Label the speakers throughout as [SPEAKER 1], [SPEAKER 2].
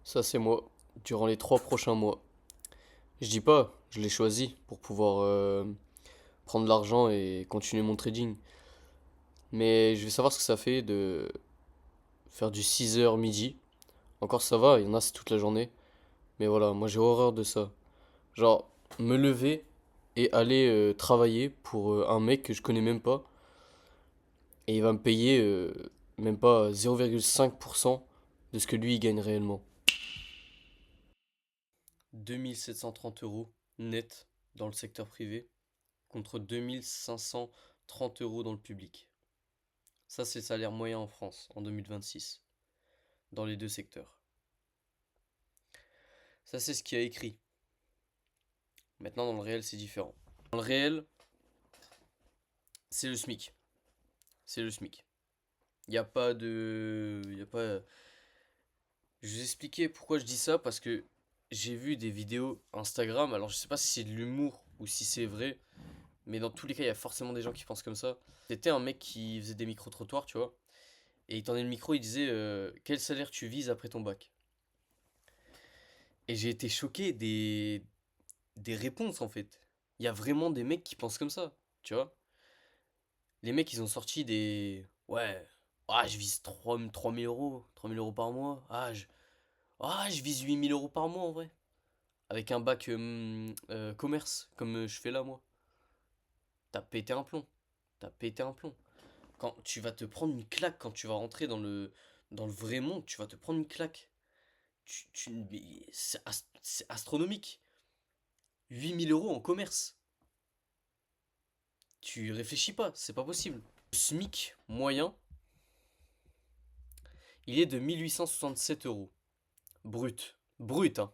[SPEAKER 1] Ça, c'est moi, durant les 3 prochains mois. Je dis pas, je l'ai choisi pour pouvoir prendre l'argent et continuer mon trading. Mais je vais savoir ce que ça fait de faire du 6 heures midi. Encore ça va, il y en a c'est toute la journée. Mais voilà, moi j'ai horreur de ça. Genre, me lever et aller travailler pour un mec que je connais même pas. Et il va me payer même pas 0,5% de ce que lui il gagne réellement. 2 730 € net dans le secteur privé contre 2 530 € dans le public. Ça, c'est le salaire moyen en France en 2026, dans les deux secteurs. Ça, c'est ce qui a écrit. Maintenant, dans le réel, c'est différent. Dans le réel, c'est le SMIC. C'est le SMIC. Il n'y a pas de... Y a pas... Je vais vous expliquer pourquoi je dis ça, parce que j'ai vu des vidéos Instagram, alors je sais pas si c'est de l'humour ou si c'est vrai, mais dans tous les cas, il y a forcément des gens qui pensent comme ça. C'était un mec qui faisait des micro-trottoirs, tu vois, et il tendait le micro, il disait quel salaire tu vises après ton bac? Et j'ai été choqué des réponses en fait. Il y a vraiment des mecs qui pensent comme ça, tu vois. Les mecs, ils ont sorti des... Ouais, ah, je vise 3 000 €, 3 000 € par mois. Je vise 8 000 € par mois en vrai. Avec un bac commerce, comme je fais là moi. T'as pété un plomb. T'as pété un plomb. Quand tu vas te prendre une claque, quand tu vas rentrer dans le vrai monde, tu vas te prendre une claque. Mais c'est astronomique. 8 000 € en commerce. Tu réfléchis pas, c'est pas possible. Le SMIC moyen, il est de 1 867 € brut. Brut, hein.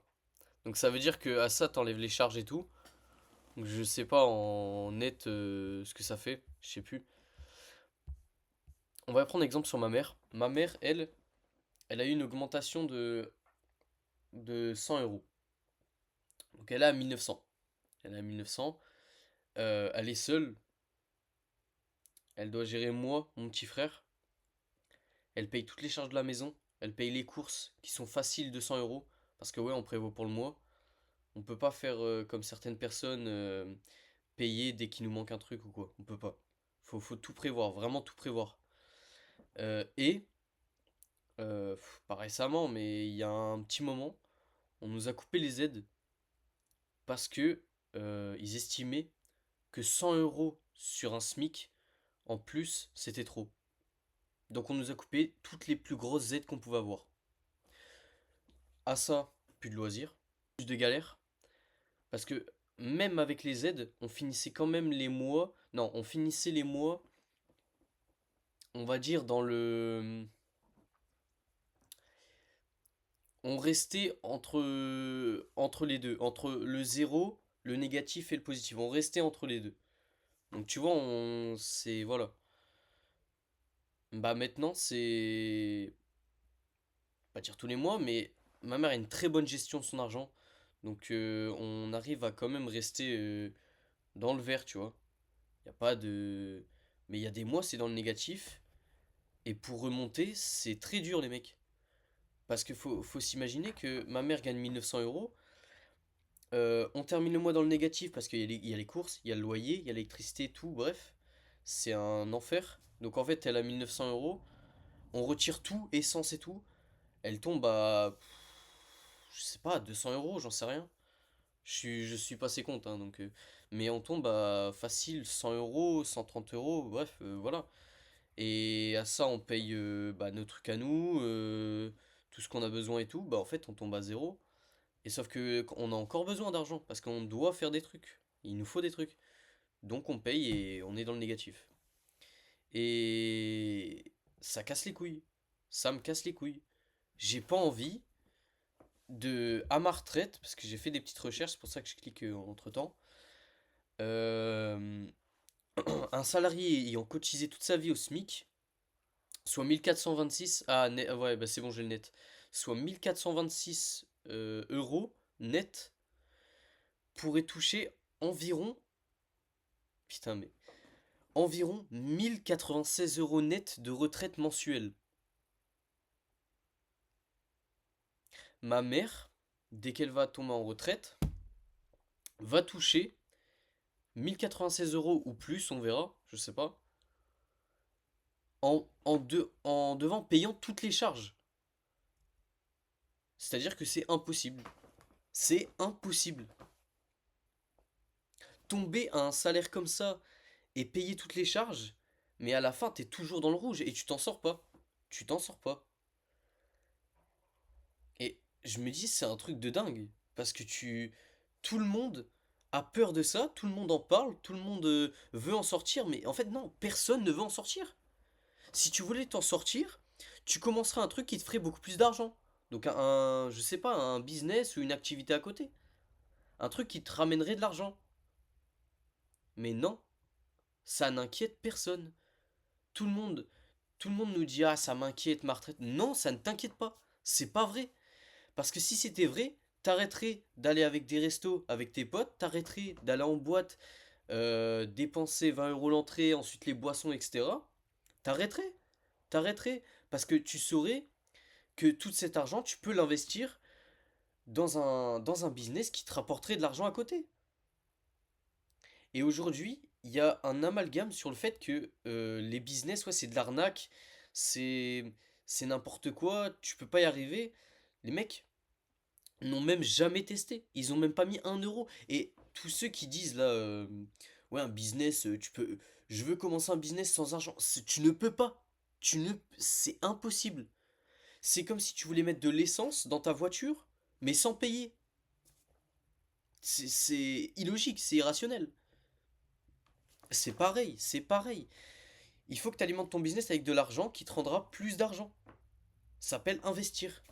[SPEAKER 1] Donc ça veut dire que à ça, t'enlèves les charges et tout. Donc je sais pas en net ce que ça fait, je sais plus. On va prendre exemple sur ma mère. Ma mère, elle a eu une augmentation de 100 euros. Donc elle a 1900. Elle a 1900. Elle est seule. Elle doit gérer moi, mon petit frère. Elle paye toutes les charges de la maison. Elle paye les courses qui sont faciles de 100 euros. Parce que ouais, on prévoit pour le mois. On peut pas faire comme certaines personnes payer dès qu'il nous manque un truc ou quoi. On peut pas. Faut tout prévoir, vraiment tout prévoir. Et pas récemment, mais il y a un petit moment, on nous a coupé les aides parce que ils estimaient que 100 euros sur un SMIC en plus, c'était trop. Donc on nous a coupé toutes les plus grosses aides qu'on pouvait avoir. À ça, plus de loisirs, plus de galères. Parce que même avec les aides, on finissait quand même les mois. Non, on finissait les mois, on va dire, dans le. On restait entre les deux. Entre le zéro, le négatif et le positif. On restait entre les deux. Donc tu vois, c'est. Voilà. Bah maintenant, c'est. Pas dire tous les mois, mais ma mère a une très bonne gestion de son argent. Donc on arrive à quand même rester dans le vert, tu vois. Il n'y a pas de... Mais il y a des mois, c'est dans le négatif. Et pour remonter, c'est très dur, les mecs. Parce qu'il faut s'imaginer que ma mère gagne 1 900 euros. On termine le mois dans le négatif parce qu'il y a les courses, il y a le loyer, il y a l'électricité, tout, bref. C'est un enfer. Donc en fait, elle a 1 900 euros. On retire tout, essence et tout. Elle tombe à... Je sais pas, 200 euros, j'en sais rien. Je suis passé compte, hein, donc... mais on tombe à facile 100 euros, 130 euros, bref, voilà. Et à ça, on paye bah, nos trucs à nous, tout ce qu'on a besoin et tout. Bah en fait, on tombe à zéro. Et sauf que on a encore besoin d'argent, parce qu'on doit faire des trucs. Il nous faut des trucs. Donc on paye et on est dans le négatif. Et ça casse les couilles. Ça me casse les couilles. J'ai pas envie à ma retraite, parce que j'ai fait des petites recherches, c'est pour ça que je clique entre temps. Euh, un salarié ayant cotisé toute sa vie au SMIC, soit 1426, ouais, bah c'est bon, j'ai le net, soit 1426 euros net, pourrait toucher environ, putain, mais environ 1 096 € net de retraite mensuelle. Ma mère, dès qu'elle va tomber en retraite, va toucher 1 096 € ou plus, on verra, je sais pas, en devant payant toutes les charges. C'est-à-dire que c'est impossible. C'est impossible. Tomber à un salaire comme ça et payer toutes les charges, mais à la fin, t'es toujours dans le rouge et tu t'en sors pas. Tu t'en sors pas. Et je me dis, c'est un truc de dingue. Parce que tout le monde a peur de ça, tout le monde en parle, tout le monde veut en sortir, mais en fait, non, personne ne veut en sortir. Si tu voulais t'en sortir, tu commencerais un truc qui te ferait beaucoup plus d'argent. Donc je sais pas, un business ou une activité à côté. Un truc qui te ramènerait de l'argent. Mais non, ça n'inquiète personne. Tout le monde, tout le monde nous dit ah ça m'inquiète ma retraite. Non, ça ne t'inquiète pas. C'est pas vrai. Parce que si c'était vrai, t'arrêterais d'aller avec des restos avec tes potes, t'arrêterais d'aller en boîte, dépenser 20 € l'entrée, ensuite les boissons, etc. T'arrêterais. T'arrêterais. Parce que tu saurais que tout cet argent, tu peux l'investir dans un business qui te rapporterait de l'argent à côté. Et aujourd'hui, il y a un amalgame sur le fait que les business, ouais, c'est de l'arnaque, c'est c'est n'importe quoi, tu peux pas y arriver. Les mecs n'ont même jamais testé, ils ont même pas mis 1 euro. Et tous ceux qui disent là, ouais, un business, je veux commencer un business sans argent, tu ne peux pas, c'est impossible. C'est comme si tu voulais mettre de l'essence dans ta voiture, mais sans payer. C'est illogique, c'est irrationnel. C'est pareil, c'est pareil. Il faut que tu alimentes ton business avec de l'argent qui te rendra plus d'argent. Ça s'appelle investir.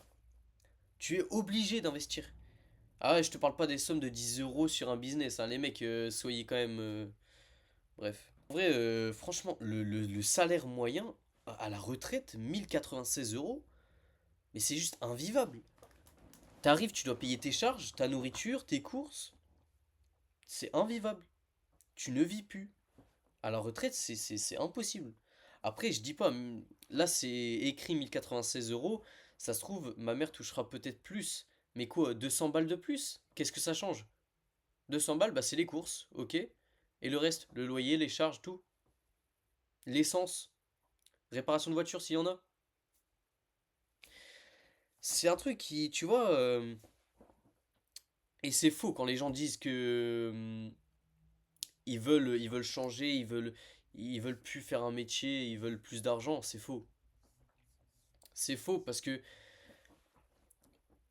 [SPEAKER 1] Tu es obligé d'investir. Ah ouais, je te parle pas des sommes de 10 euros sur un business, hein. Les mecs, soyez quand même. Bref. En vrai, franchement, le salaire moyen à la retraite, 1 096 €, mais c'est juste invivable. T'arrives, tu dois payer tes charges, ta nourriture, tes courses. C'est invivable. Tu ne vis plus. À la retraite, c'est impossible. Après, je dis pas, là c'est écrit 1 096 €, ça se trouve, ma mère touchera peut-être plus. Mais quoi, 200 balles de plus? Qu'est-ce que ça change? 200 balles, bah c'est les courses, ok? Et le reste, le loyer, les charges, tout. L'essence, réparation de voiture s'il y en a. C'est un truc qui, tu vois, et c'est faux quand les gens disent que ils veulent changer, ils veulent plus faire un métier, ils veulent plus d'argent. C'est faux. C'est faux parce que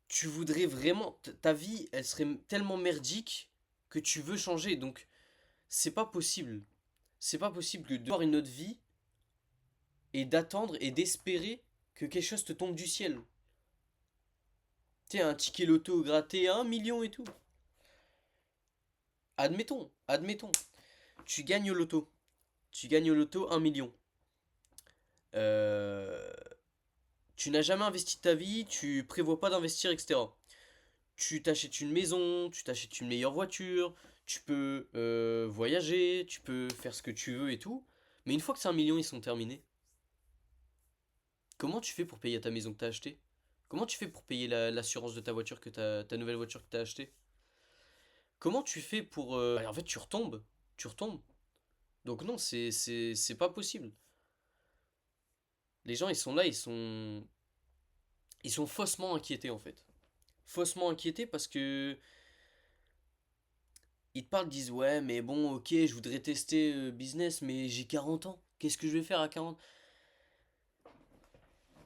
[SPEAKER 1] tu voudrais vraiment, ta vie, elle serait tellement merdique que tu veux changer. Donc, c'est pas possible. C'est pas possible que de voir une autre vie et d'attendre et d'espérer que quelque chose te tombe du ciel. Tu sais, un ticket loto gratté à 1 million et tout. Admettons, tu gagnes au loto. Tu gagnes au loto 1 million. Euh, Tu n'as jamais investi de ta vie, tu prévois pas d'investir, etc. Tu t'achètes une maison, tu t'achètes une meilleure voiture, tu peux voyager, tu peux faire ce que tu veux et tout. Mais une fois que ces 1 million ils sont terminés, comment tu fais pour payer ta maison que t'as achetée? Comment tu fais pour payer l'assurance de ta voiture ta nouvelle voiture que t'as achetée? Comment tu fais pour en fait, tu retombes. Donc non, c'est pas possible. Les gens, ils sont là, ils sont faussement inquiétés en fait. Faussement inquiétés parce que ils te parlent, ils disent ouais, mais bon, ok, je voudrais tester business, mais j'ai 40 ans. Qu'est-ce que je vais faire à 40?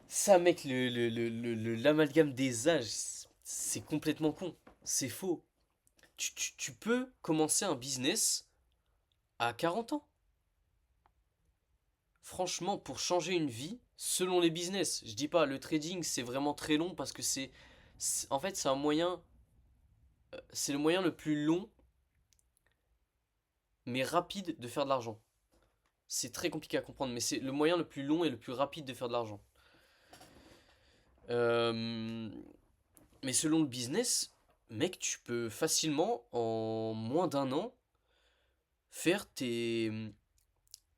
[SPEAKER 1] Ça, mec, l'amalgame des âges, c'est complètement con. C'est faux. Tu peux commencer un business à 40 ans. Franchement, pour changer une vie, selon les business, je dis pas, le trading, c'est vraiment très long parce que en fait, c'est un moyen, c'est le moyen le plus long mais rapide de faire de l'argent. C'est très compliqué à comprendre, mais c'est le moyen le plus long et le plus rapide de faire de l'argent. Euh, mais selon le business, mec, tu peux facilement, en moins d'un an, faire tes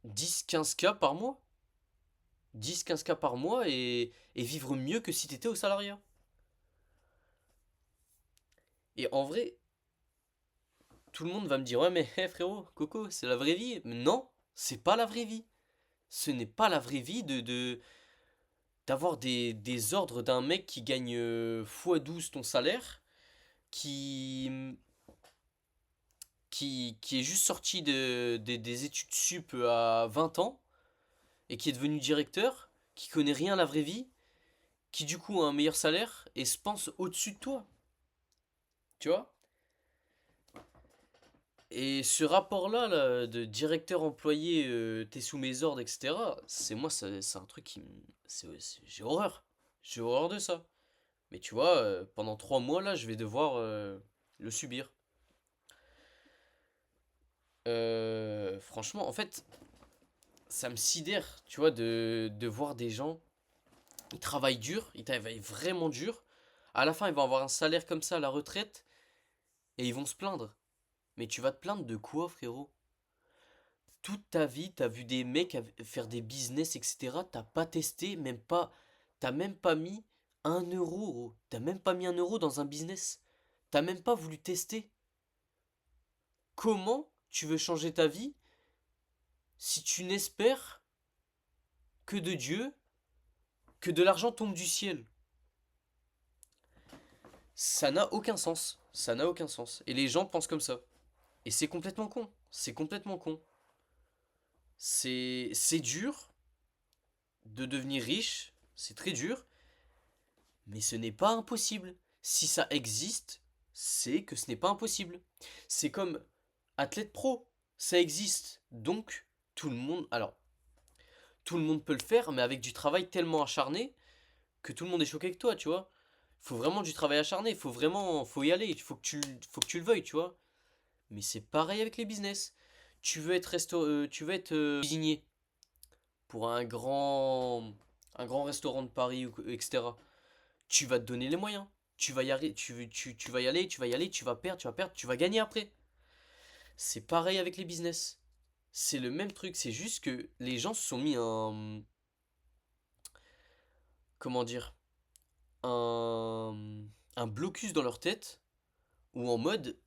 [SPEAKER 1] 10-15K par mois. 10-15K par mois et vivre mieux que si t'étais au salariat. Et en vrai, tout le monde va me dire, ouais, mais frérot, Coco, c'est la vraie vie. Mais non, c'est pas la vraie vie. Ce n'est pas la vraie vie d'avoir des ordres d'un mec qui gagne x12 ton salaire, qui, qui est juste sorti des études sup à 20 ans, et qui est devenu directeur, qui connaît rien à la vraie vie, qui du coup a un meilleur salaire, et se pense au-dessus de toi. Tu vois? Et ce rapport-là, là, de directeur-employé, t'es sous mes ordres, etc., c'est moi, c'est un truc qui me... j'ai horreur. J'ai horreur de ça. Mais tu vois, pendant 3 mois, là, je vais devoir le subir. Franchement, en fait, ça me sidère, tu vois, de voir des gens, ils travaillent dur, ils travaillent vraiment dur. À la fin, ils vont avoir un salaire comme ça à la retraite, et ils vont se plaindre. Mais tu vas te plaindre de quoi, frérot? Toute ta vie, t'as vu des mecs faire des business, etc. T'as pas testé, même pas. T'as même pas mis 1 euro, gros. T'as même pas mis 1 euro dans un business. T'as même pas voulu tester. Comment tu veux changer ta vie si tu n'espères que de Dieu, que de l'argent tombe du ciel? Ça n'a aucun sens. Ça n'a aucun sens. Et les gens pensent comme ça. Et c'est complètement con. C'est complètement con. C'est dur de devenir riche. C'est très dur. Mais ce n'est pas impossible. Si ça existe, c'est que ce n'est pas impossible. C'est comme athlète pro. Ça existe. Donc, tout le monde. Alors, tout le monde peut le faire, mais avec du travail tellement acharné que tout le monde est choqué avec toi, tu vois. Il faut vraiment du travail acharné. Il faut vraiment. Faut y aller. Faut que tu le veuilles, tu vois. Mais c'est pareil avec les business. Tu veux être cuisinier pour un grand restaurant de Paris, etc. Tu vas te donner les moyens. Tu vas y aller, tu vas y aller, tu vas y aller, tu vas perdre, tu vas gagner après. C'est pareil avec les business. C'est le même truc, c'est juste que les gens se sont mis comment dire, un, un blocus dans leur tête ou en mode,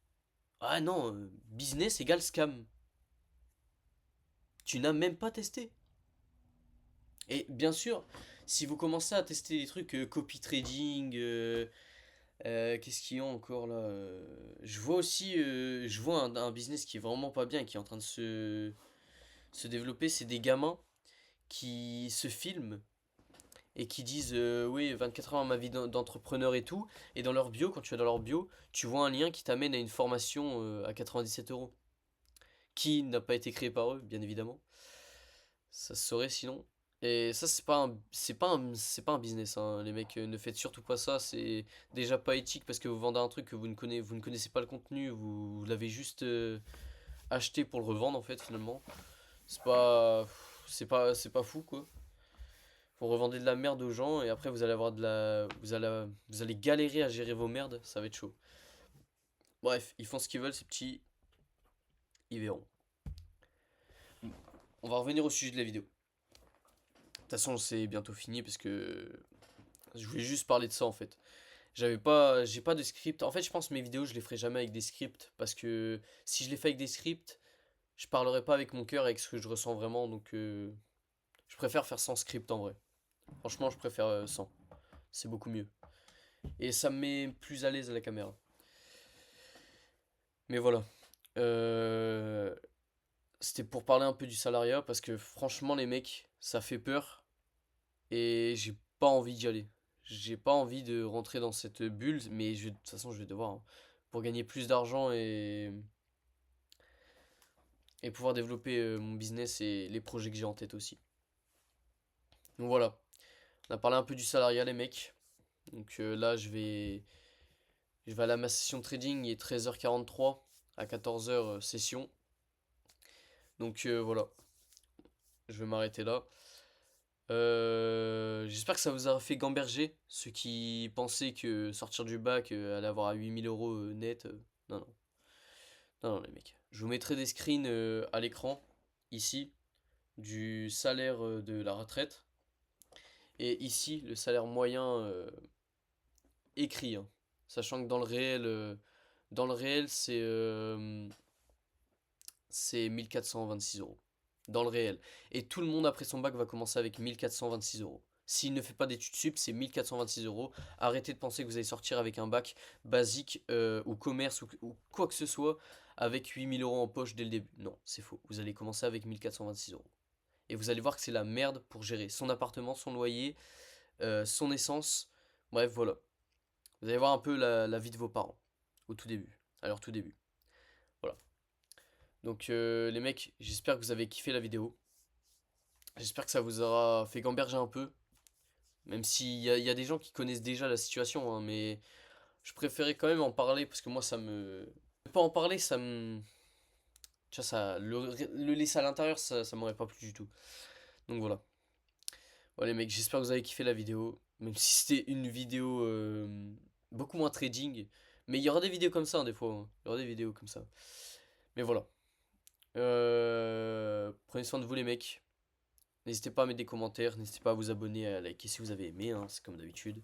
[SPEAKER 1] ah non, business égale scam. Tu n'as même pas testé. Et bien sûr, si vous commencez à tester des trucs copy trading, qu'est-ce qu'ils ont encore là je vois aussi, je vois un business qui est vraiment pas bien et qui est en train de se développer. C'est des gamins qui se filment et qui disent oui, 24 heures à ma vie d'entrepreneur et tout. Et dans leur bio, quand tu vas dans leur bio, tu vois un lien qui t'amène à une formation à 97 euros. Qui n'a pas été créé par eux, bien évidemment. Ça se saurait sinon. Et ça, c'est pas un business, hein. Les mecs, ne faites surtout pas ça. C'est déjà pas éthique parce que vous vendez un truc que vous ne connaissez pas le contenu. Vous l'avez juste acheté pour le revendre, en fait, finalement. C'est pas, c'est pas fou, quoi. Vous revendez de la merde aux gens et après vous allez avoir vous allez galérer à gérer vos merdes. Ça va être chaud. Bref, ils font ce qu'ils veulent, ces petits. Ils verront. On va revenir au sujet de la vidéo. De toute façon, c'est bientôt fini parce que je voulais juste parler de ça en fait. J'ai pas de script. En fait, je pense que mes vidéos, je les ferai jamais avec des scripts parce que si je les fais avec des scripts, je parlerai pas avec mon cœur, avec ce que je ressens vraiment. Donc, je préfère faire sans script en vrai. Franchement, je préfère sans. C'est beaucoup mieux. Et ça me met plus à l'aise à la caméra. Mais voilà. Euh, C'était pour parler un peu du salariat parce que franchement, les mecs, ça fait peur et j'ai pas envie d'y aller. J'ai pas envie de rentrer dans cette bulle, mais de toute façon, je vais devoir, hein, pour gagner plus d'argent et pouvoir développer mon business et les projets que j'ai en tête aussi. Donc voilà, on a parlé un peu du salariat, les mecs. Donc là, je vais aller à ma session trading, il est 13h43, à 14h session. Donc voilà, je vais m'arrêter là. J'espère que ça vous a fait gamberger, ceux qui pensaient que sortir du bac allait avoir à 8000 euros net. Non, non, non, non, les mecs. Je vous mettrai des screens à l'écran, ici, du salaire de la retraite. Et ici, le salaire moyen écrit, hein. Sachant que dans le réel, Dans le réel, c'est 1426 euros. Dans le réel. Et tout le monde après son bac va commencer avec 1426 euros. S'il ne fait pas d'études sup, c'est 1426 euros. Arrêtez de penser que vous allez sortir avec un bac basique ou commerce ou quoi que ce soit avec 8000 euros en poche dès le début. Non, c'est faux. Vous allez commencer avec 1426 euros. Et vous allez voir que c'est la merde pour gérer son appartement, son loyer, son essence. Bref, voilà. Vous allez voir un peu la vie de vos parents au tout début. À leur tout début. Voilà. Donc les mecs, j'espère que vous avez kiffé la vidéo. J'espère que ça vous aura fait gamberger un peu. Même s'il y a des gens qui connaissent déjà la situation, hein, mais je préférais quand même en parler parce que moi ça me... Ne pas en parler, ça me... Tu vois, ça, le laisser à l'intérieur, ça m'aurait pas plu du tout. Donc voilà. Voilà les mecs, j'espère que vous avez kiffé la vidéo. Même si c'était une vidéo beaucoup moins trading. Mais il y aura des vidéos comme ça, hein, des fois, hein. Il y aura des vidéos comme ça. Mais voilà. Prenez soin de vous les mecs. N'hésitez pas à mettre des commentaires, n'hésitez pas à vous abonner, à liker si vous avez aimé, hein, c'est comme d'habitude.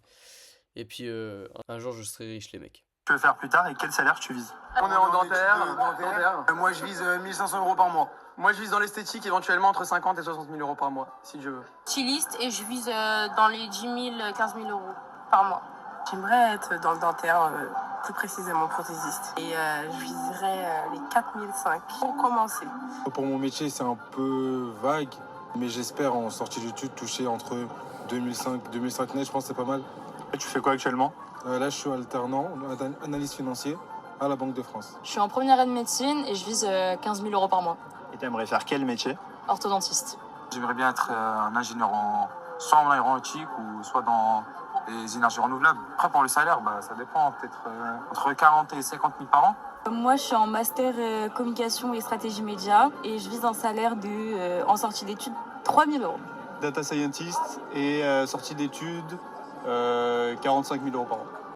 [SPEAKER 1] Et puis un jour je serai riche les mecs.
[SPEAKER 2] Tu veux faire plus tard et quel salaire tu vises?
[SPEAKER 3] On est en dentaire.
[SPEAKER 2] Moi je vise 1500 euros par mois.
[SPEAKER 3] Moi, je vise dans l'esthétique, éventuellement entre 50 et 60 000 euros par mois, si je veux.
[SPEAKER 4] Styliste et je vise dans les 10 000, 15 000 euros par mois.
[SPEAKER 5] J'aimerais être dans le dentaire, plus précisément prothésiste. Et je viserais les 4005 pour commencer.
[SPEAKER 6] Pour mon métier, c'est un peu vague, mais j'espère en sortie d'études toucher entre 2005 net, je pense que c'est pas mal.
[SPEAKER 2] Et tu fais quoi actuellement?
[SPEAKER 6] Là, je suis alternant, analyste financier à la Banque de France.
[SPEAKER 7] Je suis en première année de médecine et je vise 15 000 euros par mois.
[SPEAKER 2] Et tu aimerais faire quel métier?
[SPEAKER 7] Orthodontiste.
[SPEAKER 2] J'aimerais bien être un ingénieur soit en aéronautique ou soit dans les énergies renouvelables. Après, pour le salaire, ça dépend, peut-être entre 40 et 50 000 par an.
[SPEAKER 7] Moi, je suis en master communication et stratégie média et je vise un salaire en sortie d'études 3 000 euros.
[SPEAKER 6] Data scientist et sortie d'études, 45 000 euros par an.